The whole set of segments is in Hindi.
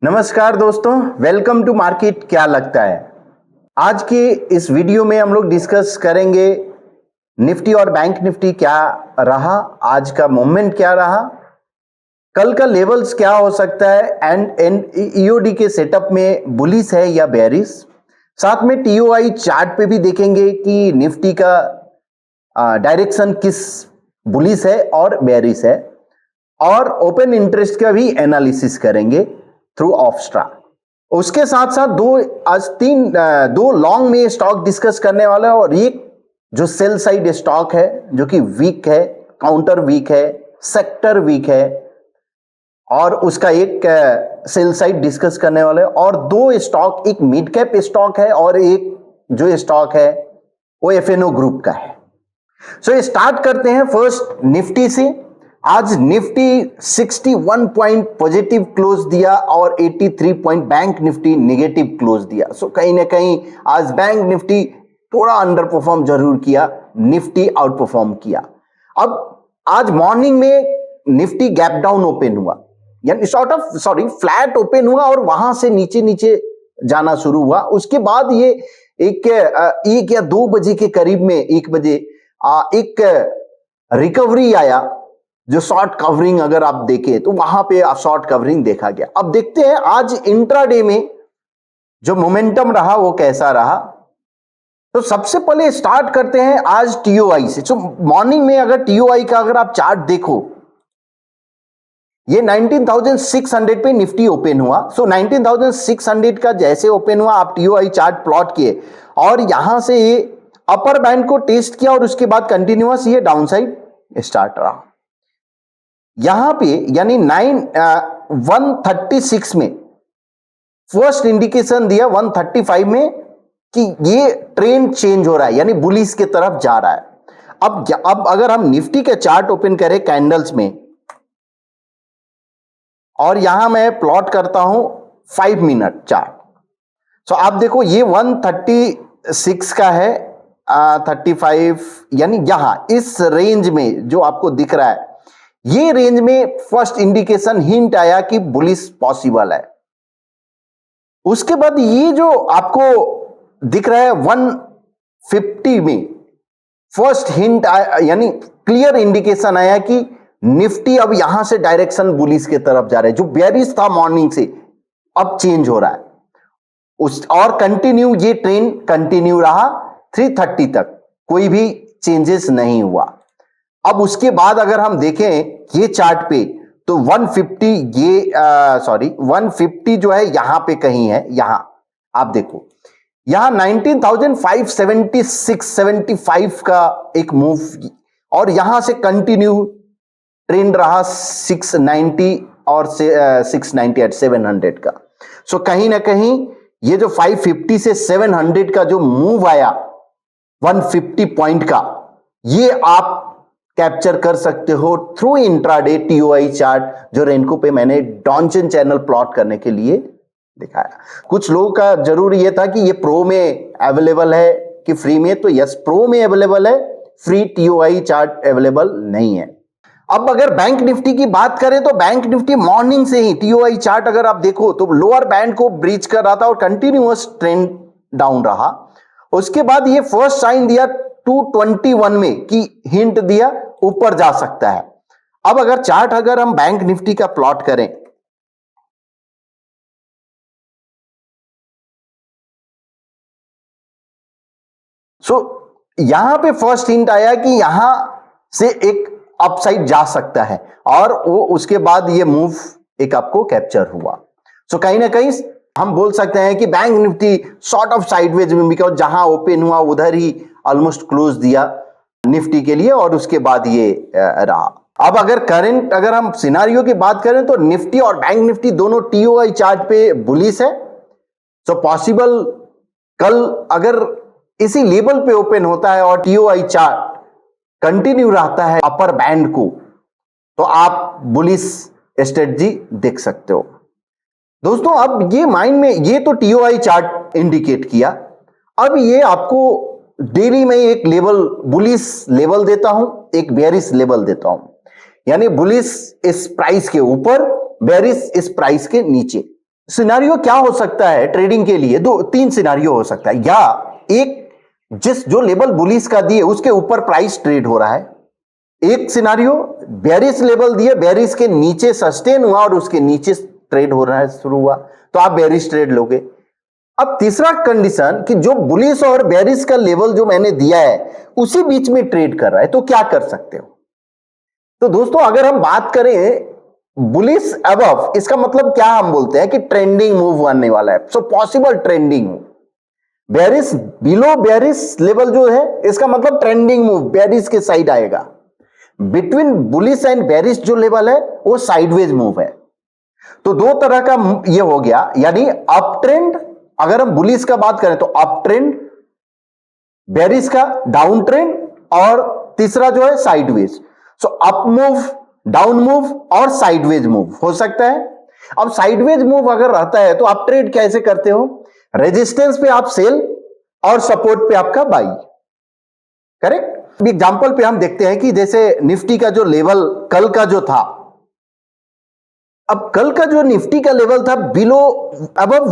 नमस्कार दोस्तों, वेलकम टू मार्केट। क्या लगता है आज के इस वीडियो में हम लोग डिस्कस करेंगे निफ्टी और बैंक निफ्टी क्या रहा, आज का मूवमेंट क्या रहा, कल का लेवल्स क्या हो सकता है एंड ईओडी के सेटअप में बुलिश है या बेरिश। साथ में टीओआई चार्ट पे भी देखेंगे कि निफ्टी का डायरेक्शन किस बुलिश है और बेरिश है, और ओपन इंटरेस्ट का भी एनालिसिस करेंगे थ्रू ऑफस्ट्रा। उसके साथ साथ दो लॉन्ग में स्टॉक डिस्कस करने वाला है, और एक जो सेल साइड स्टॉक है जो कि वीक है, काउंटर वीक है, सेक्टर वीक है, और उसका एक सेल साइड डिस्कस करने वाला है। और दो स्टॉक, एक मिड कैप स्टॉक है और एक जो स्टॉक है वो एफएनओ ग्रुप का है। सो स्टार्ट करते हैं फर्स्ट निफ्टी से। आज निफ्टी 61 पॉइंट पॉजिटिव क्लोज दिया और 83 point bank Nifty negative close दिया। सो कहीं ना कहीं आज बैंक निफ्टी थोड़ा अंडर परफॉर्म जरूर किया, निफ्टी आउट परफॉर्म किया। अब आज मॉर्निंग में निफ्टी गैप डाउन ओपन हुआ, यानी फ्लैट ओपन हुआ और वहां से नीचे नीचे जाना शुरू हुआ। उसके बाद ये एक या 2 बजे के करीब में, 1 बजे एक रिकवरी आया, जो शॉर्ट कवरिंग अगर आप देखें तो वहां पे शॉर्ट कवरिंग देखा गया। अब देखते हैं आज इंट्राडे में जो मोमेंटम रहा वो कैसा रहा। तो सबसे पहले स्टार्ट करते हैं आज टीओआई से। तो मॉर्निंग में अगर टीओआई का अगर आप चार्ट देखो, ये 19,600 पे निफ्टी ओपन हुआ। सो 19,600 का जैसे ओपन हुआ, आप टीओआई चार्ट प्लॉट किए और यहां से ये अपर बैंड को टेस्ट किया और उसके बाद कंटिन्यूअस ये डाउनसाइड स्टार्ट रहा। यहां पे यानी 136 में फर्स्ट इंडिकेशन दिया 135 में कि ये ट्रेंड चेंज हो रहा है, यानी बुलिश के तरफ जा रहा है। अब अगर हम निफ्टी के चार्ट ओपन करें कैंडल्स में, और यहां मैं प्लॉट करता हूं 5 मिनट चार्ट। सो आप देखो ये 136 का है, 35, यानी यहां इस रेंज में जो आपको दिख रहा है, ये रेंज में फर्स्ट इंडिकेशन हिंट आया कि बुलिश पॉसिबल है। उसके बाद ये जो आपको दिख रहा है 150 में फर्स्ट हिंट आया, यानी क्लियर इंडिकेशन आया कि निफ्टी अब यहां से डायरेक्शन बुलिश के तरफ जा रहा है। जो बेयरिश था मॉर्निंग से अब चेंज हो रहा है और कंटिन्यू, ये ट्रेंड कंटिन्यू रहा 330 तक, कोई भी चेंजेस नहीं हुआ। अब उसके बाद अगर हम देखें ये चार्ट पे तो 150 जो है यहां पे कहीं है। यहां आप देखो, यहां 19,576-75 का एक मूव, और यहां से कंटिन्यू ट्रेंड रहा 690 और 690 एट 700 का। सो कहीं ना कहीं ये जो 550 से 700 का जो मूव आया 150 पॉइंट का, ये आप कैप्चर कर सकते हो थ्रू इंट्राडे टीओआई चार्ट, जो रेनको पे मैंने डॉन्चन चैनल प्लॉट करने के लिए दिखाया। कुछ लोगों का जरूर ये था कि ये प्रो में अवेलेबल है कि फ्री में, तो यस, प्रो में अवेलेबल है, फ्री टीओआई चार्ट अवेलेबल नहीं है। अब अगर बैंक निफ्टी की बात करें तो बैंक निफ्टी मॉर्निंग से ही टीओआई चार्ट अगर आप देखो तो लोअर बैंड को ब्रीच कर रहा था और कंटिन्यूअस ट्रेंड डाउन रहा। उसके बाद ये फर्स्ट साइन दिया 221 में कि हिंट दिया ऊपर जा सकता है। अब अगर चार्ट अगर हम बैंक निफ्टी का प्लॉट करें, यहां पे फर्स्ट हिंट आया कि यहां से एक अपसाइड जा सकता है, और वो उसके बाद ये मूव एक आपको कैप्चर हुआ। कहीं ना कहीं हम बोल सकते हैं कि bank Nifty sort of sideways में, बिकॉज जहां ओपन हुआ उधर ही ऑलमोस्ट क्लोज दिया निफ्टी के लिए, और उसके बाद ये रहा। अब अगर हम सिनारियो की बात करें तो निफ्टी और बैंक निफ्टी दोनों टीओआई चार्ट पे बुलिश है। पॉसिबल कल अगर इसी लेवल पे ओपन होता है और टीओआई चार्ट कंटिन्यू रहता है अपर बैंड को, तो आप बुलिश स्ट्रेटजी देख सकते हो। दोस्तों अब ये माइंड में, ये तो टीओआई चार्ट इंडिकेट किया। अब ये आपको डेली में एक लेवल, बुलिश लेवल देता हूं, एक बेयरिश लेवल देता हूं, यानी बुलिश इस प्राइस के ऊपर, बेयरिश इस प्राइस के नीचे। सिनारियो क्या हो सकता है ट्रेडिंग के लिए? दो तीन सिनारियो हो सकता है, या एक जो लेवल बुलिस का दिए उसके ऊपर प्राइस ट्रेड हो रहा है, एक सिनारियो बेरिश लेवल दिए, बेरिश के नीचे सस्टेन हुआ और उसके नीचे ट्रेड हो रहा है, शुरू हुआ, तो आप बेरिश ट्रेड लोगे। अब तीसरा कंडीशन कि जो बुलिश और बेरिश का लेवल जो मैंने दिया है उसी बीच में ट्रेड कर रहा है, तो क्या कर सकते हो? तो दोस्तों अगर हम बात करें बुलिश अबव, इसका मतलब क्या हम बोलते हैं कि ट्रेंडिंग मूव आने वाला है, so possible trending move. Bearish below bearish level जो है इसका मतलब ट्रेंडिंग मूव बेरिश के साइड आएगा। बिटवीन बुलिश एंड बेरिश जो लेवल है वो साइडवेज मूव है। तो दो तरह का ये हो गया, यानी अप ट्रेंड, अगर हम बुलिश का बात करें तो अप ट्रेंड, बेरिश का डाउन ट्रेंड, और तीसरा जो है sideways. So up move, down move और साइडवेज मूव हो सकता है। अब साइडवेज मूव अगर रहता है तो आप ट्रेड कैसे करते हो? रेजिस्टेंस पे आप सेल और सपोर्ट पे आपका बाई, करेक्ट। एग्जांपल पे हम देखते हैं कि जैसे निफ्टी का जो लेवल कल का जो था, अब कल का जो निफ्टी का लेवल था बिलो अबव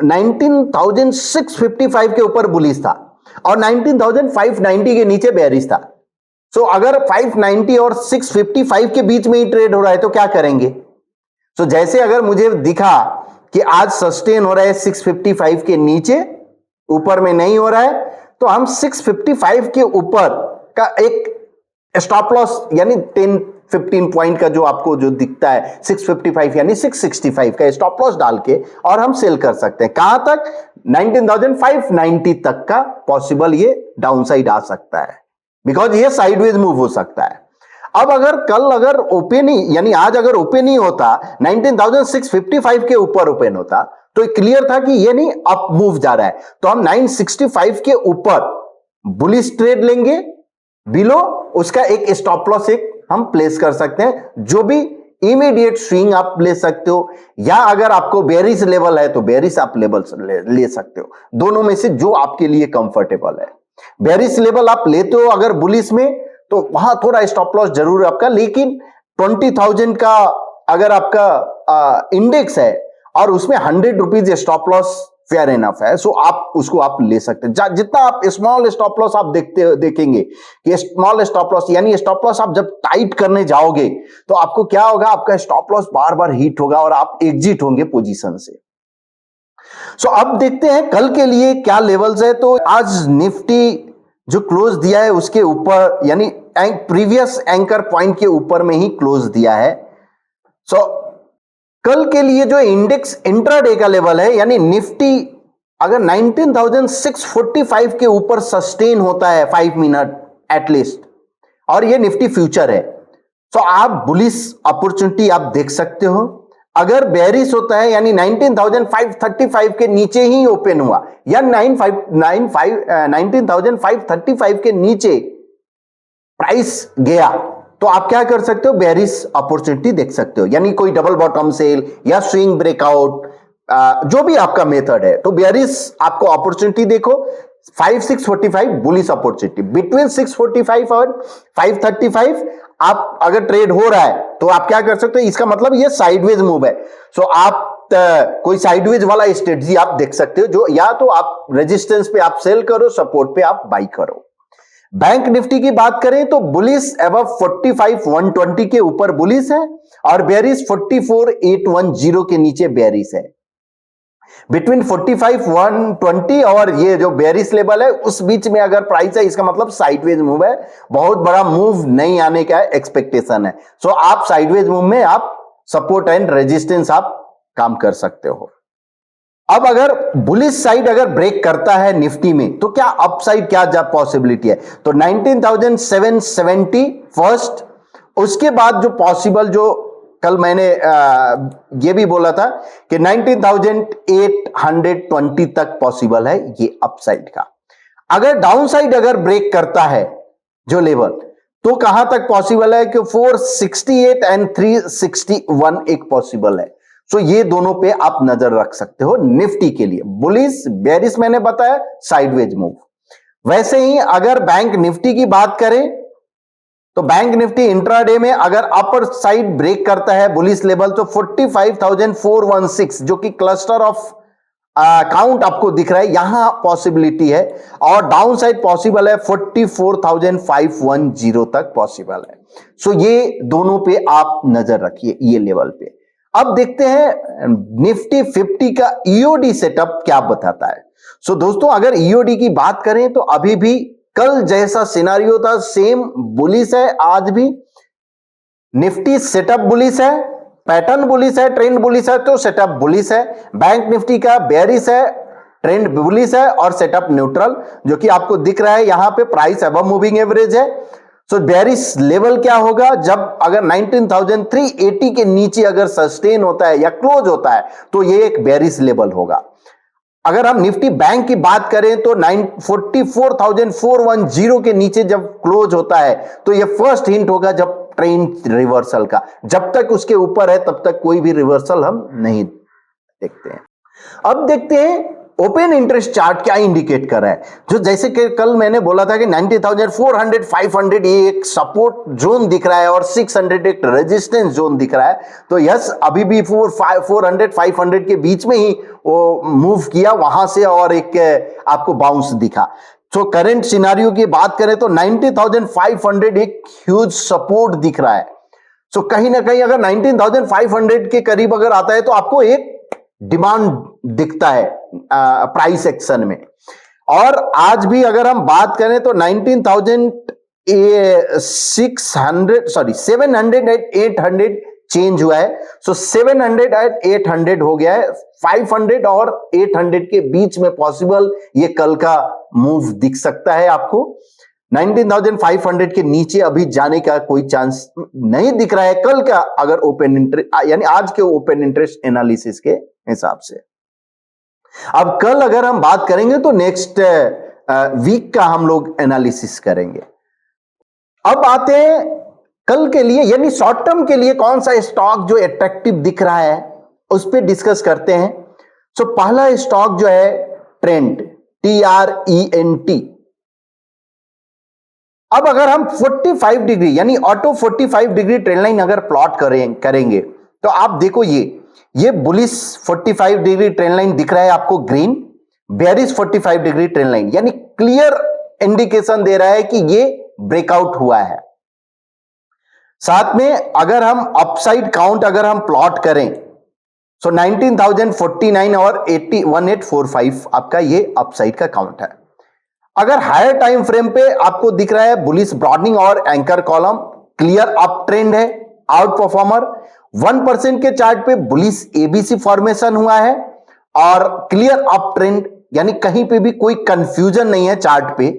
19,655 के ऊपर बुलिश था और 19,590 के नीचे बेरिश था। सो अगर 590 और 655 के बीच में ही ट्रेड हो रहा है तो क्या करेंगे? सो जैसे अगर मुझे दिखा कि आज सस्टेन हो रहा है 655 के नीचे, ऊपर में नहीं हो रहा है, तो हम 655 के ऊपर का एक स्टॉप लॉस यानी 10-15 पॉइंट का जो आपको जो दिखता है 655 यानी 665 का स्टॉप लॉस डाल के और हम सेल कर सकते हैं। कहां तक? 19,590 तक का पॉसिबल ये डाउन साइड आ सकता है, बिकॉज ये साइडवेज मूव हो सकता है। अब अगर कल अगर ओपन ही यानी आज अगर ओपन ही होता 19,655 के ऊपर ओपन होता तो क्लियर था कि ये नहीं अप मूव जा रहा है, तो हम 965 के ऊपर बुलिश ट्रेड लेंगे, बिलो उसका एक स्टॉप लॉस एक हम प्लेस कर सकते हैं, जो भी इमीडिएट स्विंग आप ले सकते हो, या अगर आपको बेरिश लेवल है तो बेरिश आप लेवल ले सकते हो, दोनों में से जो आपके लिए कंफर्टेबल है। बेरिश लेवल आप लेते हो अगर बुलिश में तो वहां थोड़ा स्टॉप लॉस जरूर आपका, लेकिन 20,000 का अगर आपका इंडेक्स है और उसमें 100 rupees stop loss fair enough है, सो आप उसको आप ले सकते हैं। जितना आप स्मॉल स्टॉप लॉस आप देखेंगे कि स्मॉल स्टॉप लॉस यानी स्टॉप लॉस आप जब टाइट करने जाओगे तो आपको क्या होगा, आपका स्टॉप लॉस बार बार हिट होगा और आप एग्जिट होंगे पोजीशन से। सो अब देखते हैं कल के लिए क्या लेवल्स है। तो आज निफ्टी जो क्लोज दिया है उसके ऊपर यानी प्रीवियस एंकर पॉइंट के ऊपर में ही क्लोज दिया है। सो कल के लिए जो इंडेक्स इंट्राडे का लेवल है यानी निफ्टी अगर 19,645 के ऊपर सस्टेन होता है 5 मिनट एटलीस्ट, और ये निफ्टी फ्यूचर है, तो आप बुलिश अपॉर्चुनिटी आप देख सकते हो। अगर बेरिश होता है यानी 19,535 के नीचे ही ओपन हुआ या 19,535 के नीचे प्राइस गया तो आप क्या कर सकते हो? बेरिश अपॉर्चुनिटी देख सकते हो, यानी कोई डबल बॉटम सेल या स्विंग ब्रेकआउट, जो भी आपका मेथड है, तो बेरिश आपको अपॉर्चुनिटी देखो 5,645 बुलिश अपॉर्चुनिटी, बिटवीन 645 और 535 आप अगर ट्रेड हो रहा है तो आप क्या कर सकते हो? इसका मतलब ये साइडवेज मूव है, सो आप कोई साइडवेज वाला स्ट्रेटजी आप देख सकते हो, जो या तो आप रेजिस्टेंस पे आप सेल करो, सपोर्ट पे आप बाई करो। बैंक निफ्टी की बात करें तो बुलिश अबव 45,120 के ऊपर बुलिश है और बेरिश 44,810 के नीचे बेरिश है। बिटवीन 45,120 और ये जो बेरिश लेवल है उस बीच में अगर प्राइस है, इसका मतलब साइडवेज मूव है, बहुत बड़ा मूव नहीं आने का एक्सपेक्टेशन है। सो आप साइडवेज मूव में आप सपोर्ट एंड रेजिस्टेंस आप काम कर सकते हो। अब अगर बुलिश साइड अगर ब्रेक करता है निफ्टी में तो क्या अपसाइड क्या पॉसिबिलिटी है? तो 19,770 फर्स्ट, उसके बाद जो पॉसिबल जो कल मैंने ये भी बोला था कि 19,820 तक पॉसिबल है ये अपसाइड का। अगर डाउन साइड अगर ब्रेक करता है जो लेवल तो कहां तक पॉसिबल है कि 468 एंड 361 एक पॉसिबल है। सो ये दोनों पे आप नजर रख सकते हो निफ्टी के लिए। बुलिश बेरिश मैंने बताया, साइडवेज मूव। वैसे ही अगर बैंक निफ्टी की बात करें तो बैंक निफ्टी इंट्राडे में अगर अपर साइड ब्रेक करता है बुलिश लेवल तो 45,416 जो कि क्लस्टर ऑफ काउंट आपको दिख रहा है, यहां पॉसिबिलिटी है, और डाउन साइड पॉसिबल है 44,510 तक पॉसिबल है। सो ये दोनों पे आप नजर रखिए, ये लेवल पे। अब देखते हैं निफ्टी 50 का ईओडी सेटअप क्या बताता है। सो दोस्तों, अगर ईओडी की बात करें तो अभी भी कल जैसा सिनारियो था, सेम बुलिश है आज भी। निफ्टी सेटअप बुलिश है, पैटर्न बुलिश है, ट्रेंड बुलिश है तो सेटअप बुलिश है। बैंक निफ्टी का बेयरिश है, ट्रेंड बुलिश है और सेटअप न्यूट्रल, जो कि आपको दिख रहा है यहां पे प्राइस अबव मूविंग एवरेज है। सो बेयरिश लेवल क्या होगा, जब अगर 19,380 के नीचे अगर सस्टेन होता है या क्लोज होता है तो ये एक बेयरिश लेवल होगा। अगर हम निफ्टी बैंक की बात करें तो 44,410 के नीचे जब क्लोज होता है तो यह फर्स्ट हिंट होगा जब ट्रेंड रिवर्सल का। जब तक उसके ऊपर है तब तक कोई भी रिवर्सल हम नहीं देखते हैं। अब देखते हैं ओपन इंटरेस्ट चार्ट क्या इंडिकेट कर रहा है। जो जैसे कि कल मैंने बोला था कि 90,400 500 ये एक सपोर्ट जोन दिख रहा है और 600 एक रेजिस्टेंस जोन दिख रहा है। तो यस, अभी भी 400 500 के बीच में ही वो मूव किया वहां से और एक आपको बाउंस दिखा। तो करंट सिनारियो की बात करें तो 90,500 एक ह्यूज सपोर्ट दिख रहा है। सो कहीं ना कहीं अगर 19,500 के करीब अगर आता है तो आपको एक डिमांड दिखता है प्राइस एक्शन में। और आज भी अगर हम बात करें तो 700 एट 800 चेंज हुआ है। सो 700 एट 800 हो गया है। 500 और 800 के बीच में पॉसिबल ये कल का मूव दिख सकता है आपको। 19,500 के नीचे अभी जाने का कोई चांस नहीं दिख रहा है कल का, अगर ओपन इंटरेस्ट यानी आज के ओपन इंटरेस्ट एनालिसिस के हिसाब से। अब कल अगर हम बात करेंगे तो नेक्स्ट वीक का हम लोग एनालिसिस करेंगे। अब आते हैं कल के लिए यानी शॉर्ट टर्म के लिए कौन सा स्टॉक जो अट्रैक्टिव दिख रहा है उस पर डिस्कस करते हैं। सो पहला स्टॉक जो है ट्रेंड, TRENT। अब अगर हम 45 डिग्री यानी ऑटो 45 डिग्री ट्रेंड लाइन अगर प्लॉट करेंगे तो आप देखो ये बुलिश 45 डिग्री ट्रेंड लाइन दिख रहा है आपको green, bearish 45 degree trend line, यानी क्लियर इंडिकेशन दे रहा है कि ये ब्रेकआउट हुआ है। साथ में अगर हम अपसाइड काउंट अगर हम प्लॉट करें सो 19,049 और 1845 आपका ये अपसाइड का काउंट है। अगर हायर टाइम फ्रेम पे आपको दिख रहा है बुलिश ब्रॉडनिंग और anchor column, clear up trend है, आउट परफॉर्मर। 1% के चार्ट पे बुलिश ABC फॉर्मेशन हुआ है और क्लियर अप ट्रेंड, यानी कहीं पे भी कोई कंफ्यूजन नहीं है चार्ट पे।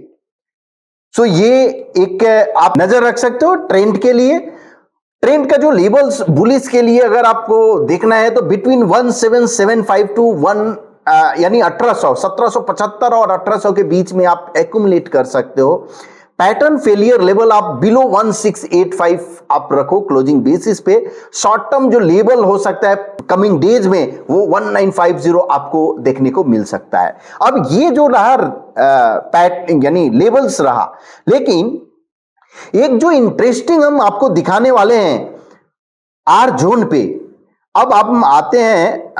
सो ये एक आप नजर रख सकते हो ट्रेंड के लिए। ट्रेंड का जो लेवल्स बुलिश के लिए अगर आपको देखना है तो बिटवीन 1775 टू 1 यानी 1775 और 1800 के बीच में आप एक्यूमुलेट कर सकते हो। पैटर्न फेलियर लेवल आप बिलो 1685 आप रखो क्लोजिंग बेसिस पे। शॉर्ट टर्म जो लेवल हो सकता है कमिंग डेज में वो 1950 आपको देखने को मिल सकता है। अब ये जो रहा यानी लेवल्स रहा, लेकिन एक जो इंटरेस्टिंग हम आपको दिखाने वाले हैं आर जोन पे। अब आप आते हैं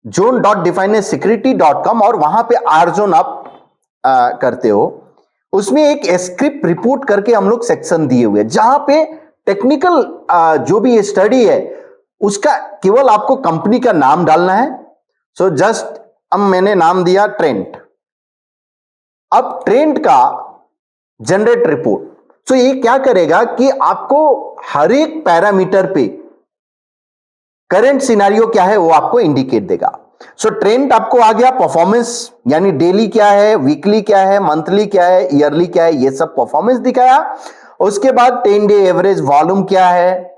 zone.definesecurity.com और वहां पे आर जोन आप करते हो। उसमें एक स्क्रिप्ट रिपोर्ट करके हम लोग सेक्शन दिए हुए जहां पे टेक्निकल जो भी स्टडी है उसका केवल आपको कंपनी का नाम डालना है। सो जस्ट अब मैंने नाम दिया ट्रेंड। अब ट्रेंड का जनरेट रिपोर्ट। सो ये क्या करेगा कि आपको हर एक पैरामीटर पे करंट सिनेरियो क्या है वो आपको इंडिकेट देगा। सो ट्रेंड आपको आ गया, परफॉर्मेंस यानी डेली क्या है, वीकली क्या है, मंथली क्या है, ईयरली क्या है, ये सब परफॉर्मेंस दिखाया। उसके बाद 10 डे एवरेज वॉल्यूम क्या है,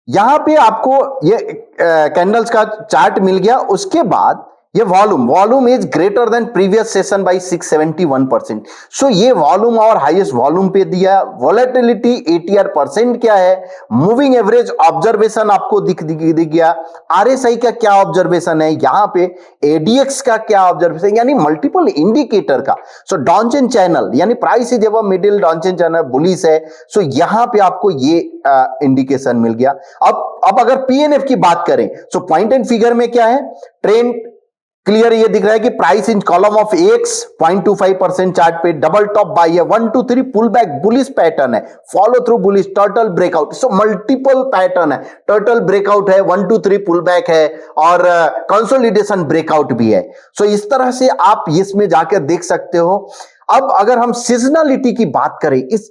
यहां पे आपको ये कैंडल्स का चार्ट मिल गया। उसके बाद ये volume is greater than previous session by 671%। So ये वॉल्यूम और हाईएस्ट वॉल्यूम पे दिया। वॉलेटिलिटी 80% क्या है, मूविंग एवरेज ऑब्जर्वेशन आपको दिख गया। आरएसआई का क्या ऑब्जर्वेशन है यहां पे, एडीएक्स का क्या ऑब्जर्वेशन, यानी मल्टीपल इंडिकेटर का। सो डॉन्चन चैनल यानी price is above middle, Donchian channel bullish है। सो यहां पे आपको ये इंडिकेशन मिल गया। अब अगर पीएनएफ की बात करें, सो पॉइंट एंड फिगर में क्या है, ट्रेंड क्लियर ये दिख रहा है कि price in column of x 0.25% chart पे डबल टॉप बाय है, 1 2 3 पुल बैक बुलिश पैटर्न है, follow through bullish, turtle breakout. So multiple pattern है, टर्टल ब्रेकआउट है, 1 2 3 पुल बैक है और कंसोलिडेशन ब्रेकआउट भी है। सो इस तरह से आप इसमें जाकर देख सकते हो। अब अगर हम सीजनलिटी की बात करें इस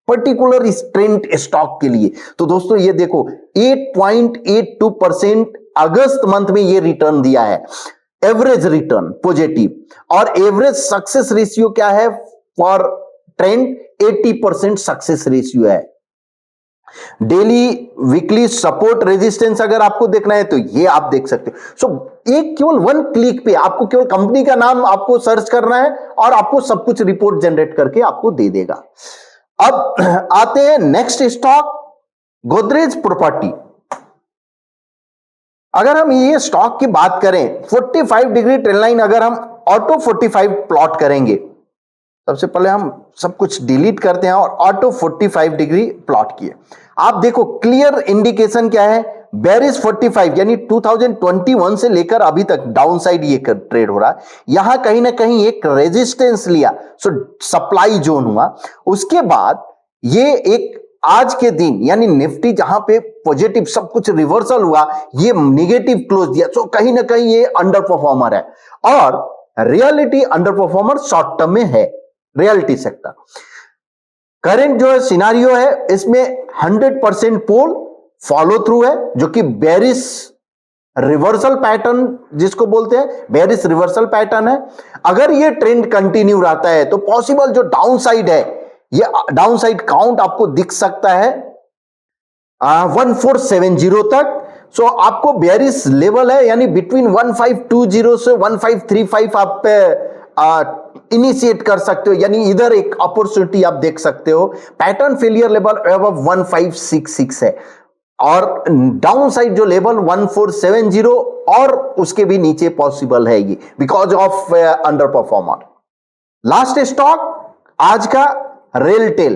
पर्टिकुलर इस ट्रेंड स्टॉक के लिए, तो दोस्तों ये देखो 8.82% अगस्त मंथ में ये रिटर्न दिया है, एवरेज रिटर्न पॉजिटिव। और एवरेज सक्सेस रेशियो क्या है फॉर ट्रेंड, 80% सक्सेस रेशियो है। डेली वीकली सपोर्ट रेजिस्टेंस अगर आपको देखना है तो ये आप देख सकते हो। सो एक केवल 1 क्लिक पे आपको केवल कंपनी का नाम आपको सर्च करना है और आपको सब कुछ रिपोर्ट जनरेट करके आपको दे देगा। अब आते हैं नेक्स्ट स्टॉक, गोदरेज प्रॉपर्टी। अगर हम ये स्टॉक की बात करें, 45 डिग्री ट्रेंड लाइन अगर हम ऑटो 45 प्लॉट करेंगे, सबसे पहले हम सब कुछ डिलीट करते हैं और ऑटो 45 डिग्री प्लॉट किए। आप देखो क्लियर इंडिकेशन क्या है, बेरिश 45 यानी 2021 से लेकर अभी तक डाउन साइड ये ट्रेड हो रहा है। यहां कहीं ना कहीं एक रेजिस्टेंस लिया, सो सप्लाई जोन हुआ। उसके बाद ये एक आज के दिन यानी निफ्टी जहां पे पॉजिटिव सब कुछ रिवर्सल हुआ, ये नेगेटिव क्लोज दिया। सो कहीं ना कहीं ये अंडर परफॉर्मर है और reality under performer short term में है, रियलिटी सेक्टर। करंट जो है सिनारियो है इसमें 100% पोल फॉलो थ्रू है, जो कि बेरिश रिवर्सल पैटर्न जिसको बोलते हैं, बेरिश रिवर्सल पैटर्न है। अगर ये ट्रेंड कंटिन्यू रहता है तो पॉसिबल जो डाउन साइड है, ये डाउन साइड काउंट आपको दिख सकता है 1470 तक। सो आपको बेरिश लेवल है यानी बिटवीन 1520 से 1535 आप पे इनिशिएट कर सकते हो, यानी इधर एक अपॉर्चुनिटी आप देख सकते हो। पैटर्न फेलियर लेवल अब 1566 है और डाउन साइड जो लेवल 1470 और उसके भी नीचे पॉसिबल है ये, because of under performer. Last stock आज का रेलटेल।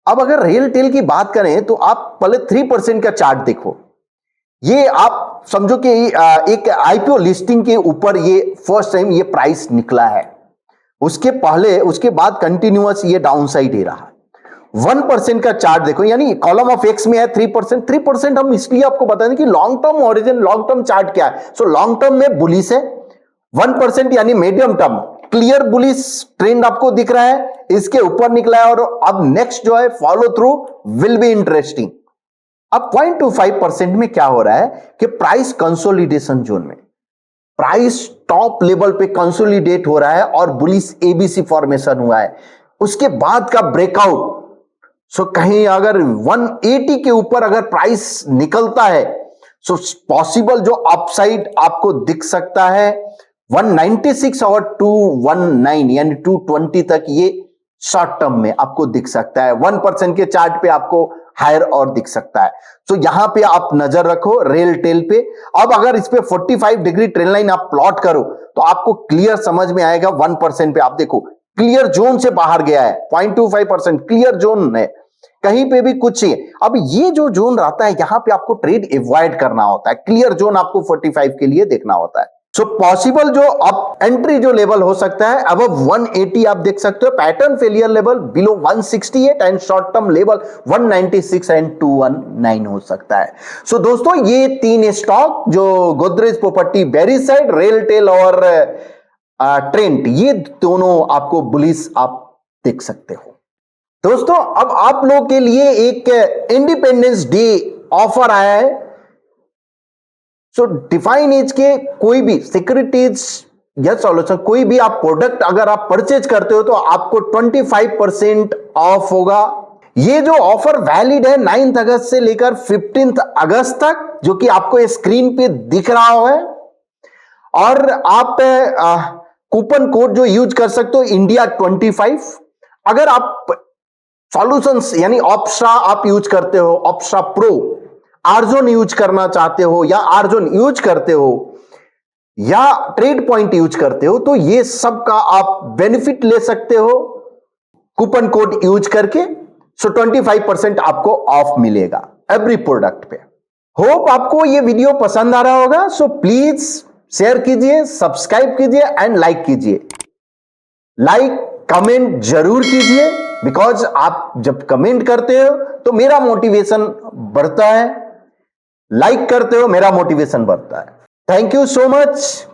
अब अगर रेलटेल की बात करें तो आप पहले 3% का चार्ट देखो। ये आप समझो कि एक आईपीओ लिस्टिंग के ऊपर ये फर्स्ट टाइम ये प्राइस निकला है। उसके पहले उसके बाद कंटिन्यूअस ये डाउन साइड ही रहा। 1% का चार्ट देखो, यानी कॉलम ऑफ एक्स में है 3%। हम इसलिए आपको बता दें कि long term origin, long term chart क्या है। सो लॉन्ग टर्म में बुलिश है, 1% यानी medium term clear bullish trend आपको दिख रहा है, इसके ऊपर निकला है। और अब नेक्स्ट जो है follow through will be interesting. अब 0.25% में क्या हो रहा है कि प्राइस कंसोलिडेशन जोन में, प्राइस टॉप लेवल पे कंसोलिडेट हो रहा है और बुलिश एबीसी फॉर्मेशन हुआ है। उसके बाद का ब्रेकआउट, सो कहीं अगर 180 के ऊपर अगर प्राइस निकलता है, सो पॉसिबल जो अपसाइड आपको दिख सकता है 196 और 219 यानी 220 तक ये शॉर्ट टर्म में आपको दिख सकता है। 1% के चार्ट पे आपको हायर और दिख सकता है। तो यहां पे आप नजर रखो रेल टेल पे। अब अगर इस पे 45 डिग्री ट्रेंड लाइन आप प्लॉट करो तो आपको क्लियर समझ में आएगा। 1% पे आप देखो क्लियर जोन से बाहर गया है, 0.25% क्लियर जोन है, कहीं पे भी कुछ ही। अब ये जो जोन रहता है यहां पे आपको ट्रेड अवॉइड करना होता है, क्लियर जोन आपको 45 के लिए देखना होता है। सो पॉसिबल जो अप एंट्री जो लेवल हो सकता है अब 180 आप देख सकते हो, pattern failure level below 168 and short term level 196 and 219 हो सकता है। सो दोस्तों ये 3 स्टॉक जो Godrej property, bearish side, RailTel और ट्रेंट, ये दोनों आपको बुलिश आप देख सकते हो। दोस्तों अब आप लोग के लिए एक इंडिपेंडेंस डे ऑफर आया है। सो डिफाइन एज के कोई भी सिक्योरिटीज या सॉल्यूशन, कोई भी आप प्रोडक्ट अगर आप परचेज करते हो तो आपको 25% ऑफ होगा। ये जो ऑफर वैलिड है 9 अगस्त से लेकर 15 अगस्त तक, जो कि आपको स्क्रीन पे दिख रहा है। और आप कूपन कोड जो यूज कर सकते हो इंडिया 25। अगर आप सॉल्यूशंस यानी ऑप्स्ट्रा आप यूज करते हो, ऑप्स्ट्रा प्रो, आर्जोन यूज करना चाहते हो या आर्जोन यूज करते हो या ट्रेड पॉइंट यूज करते हो, तो ये सब का आप बेनिफिट ले सकते हो कूपन कोड यूज करके। सो 25% आपको ऑफ मिलेगा एवरी प्रोडक्ट पे। होप आपको ये वीडियो पसंद आ रहा होगा। सो प्लीज शेयर कीजिए, सब्सक्राइब कीजिए एंड लाइक कीजिए। लाइक कमेंट जरूर कीजिए, बिकॉज आप जब कमेंट करते हो तो मेरा मोटिवेशन बढ़ता है, लाइक करते हो मेरा मोटिवेशन बढ़ता है। Thank you so much.